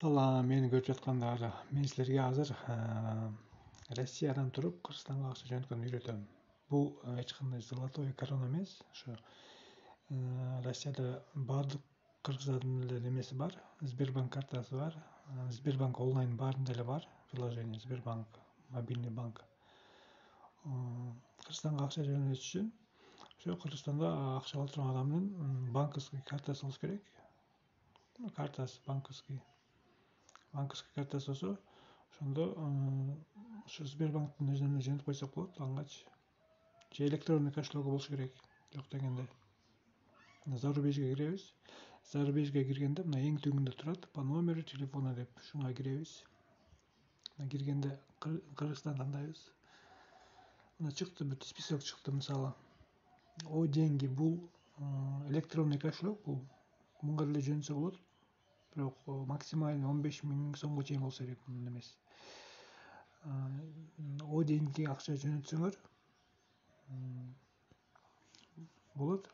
Салам, мени көрүп жаткандар. Мен силерге азыр Россиядан туруп Кыргызстанга акча жөнөткөнү үйрөтөм. Бул эч кандай золотой корона эмес. Ошо Россияда баардык кыргыздардын эле немеси бар. Сбербанк картасы бар. Сбербанк онлайн баарында эле бар. Приложение Сбербанк, мобильный банк. Кыргызстанга акча жөнөтүш үчүн ошо Кыргызстанда акча ала турган адамдын банковский картасы болуш керек. Картасы банковский картасы болсо, ошондо ошо Сбербанктын өзүнөн эле жөнөтүп койсок болот. Алгач же электронный кошелек болуш керек. Жок дегенде зарубежге киребиз. Зарубежге киргенде мына эң түбүндө турат по номеру телефона деп. Шуга киребиз. Киргенде Кыргызстан тандайбыз. Мына чыкты, бүт список чыкты. Мисалы, о деньги бул электронный кошелек бул. Мунга деле жөнөтсө болот. Бирок максимально 15 000 сомго чейин болсо керек мунун эмеси. О деньги акча жөнөтсөңөр болот.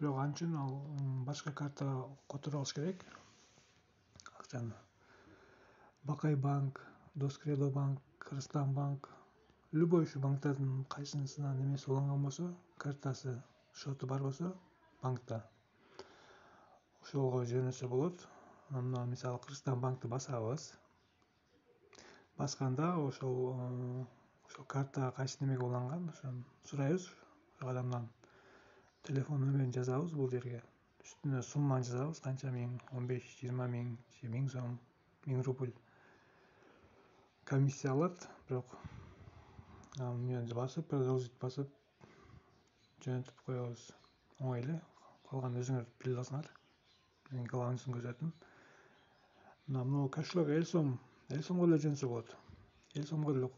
Бирок ал үчүн ал башка карта которуп алыш керек. Акчаны Бакай банк, Доскредо банк, Кыргызстан банк, любой ушу банктардын кайсынысына немеси уланган болсо, картасы, счету бар болсо банкта, ошолго жөнөтсө болот. Мына мисалы Кыргызстан банкты басабыз. Басканда ошол карта кайсы немеге уланган, ошону сурайбыз. Адамдан телефон номерин жазабыз бул жерге. Үстүнө сумманы жазабыз, канча миң, 15, 20 миң, же 1000 сом, 1000 рубль. Комиссия алат, бирок мени басып, продолжить басып жөнөтүп коебуз. Оңой эле. Калганын өзүңөр биле аласыңар. Мен главныйсын көрсөттүм. Мына кошелек Элсомго эле жөнөтсө болот. Элсомго эле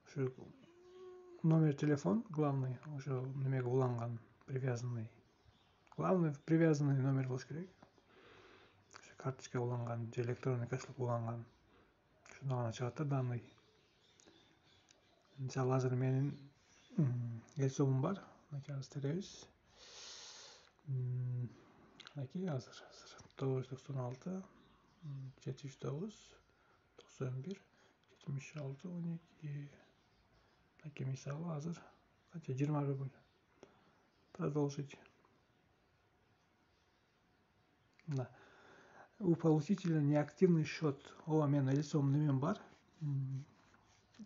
ушу номер телефон главный, ошо немеге уланган, привязанный. Главный привязанный номер болуш керек. Ошо карточка уланган, же электронный кошелек уланган. Ошондо гана чыгат да данный. Мисалы азыр менин Элсомум бар. Азыр теребиз. Азыр 996 709 91 76 12. Мисалы азыр канча 20 рубль. Продолжить. Да. У получителя неактивный счет. Ооба, мен Элсом немем бар.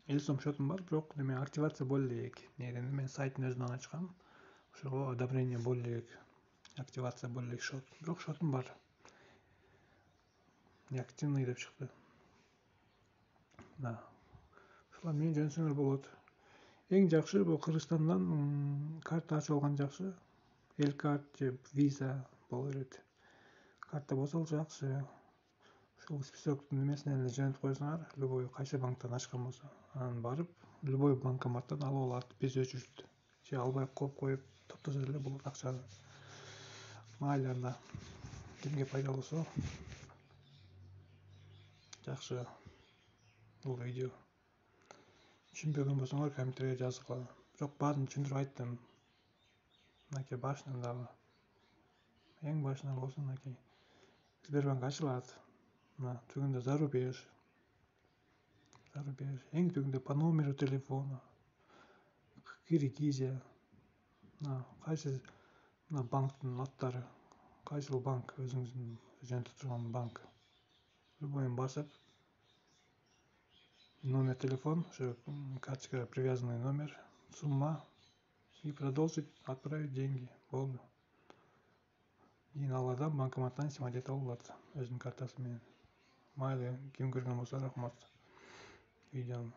Элсом счетум бар, бирок неме активация боло элек. Негеден мен сайттын өзүнөн ачкам. Ошого одобрение боло элек. Активация боло элек счет. Бирок счетум бар. Неактивный деп чыкты. Да. Ошол менен жөнөтсөңөр болот. Эң жакшы бул Кыргызстандан карта ачып алган жакшы. Элкарт же Visa боло берет. Карта болсо жакшы. Ошол списоктун немесинен эле жөнөтүп койсоңор, любой кайсы банктан ачкан болсо, анан барып, любой банкоматтан алып алат без очередь. Же албай коюп токтосо деле болот акчаны. Майыланда кимге пайдалуу болсо жакшы бул видео. Түшүнбөгөн болсоңор комментарийге жазгыла. Бирок баарын түшүндүрүп айттым. Мынакей башынан дагы. Эң башынан болсун мынакей. Сбербанк ачылат. Мына түгүндө зарубеж. Эң түгүндө по номеру телефона. Киргизия. Кайсы банктын аттары. Кайсыл банк өзүңүздүн жөнөтүп турган банк. Любойун басып, номер телефон, ошо карточкага привязанный номер, сумма и продолжить отправить деньги. Болду. Кийин ал адам банкоматтан симадет алып алат өзүнүн картасы менен. Майлы, ким көргөн болсо рахмат видеону.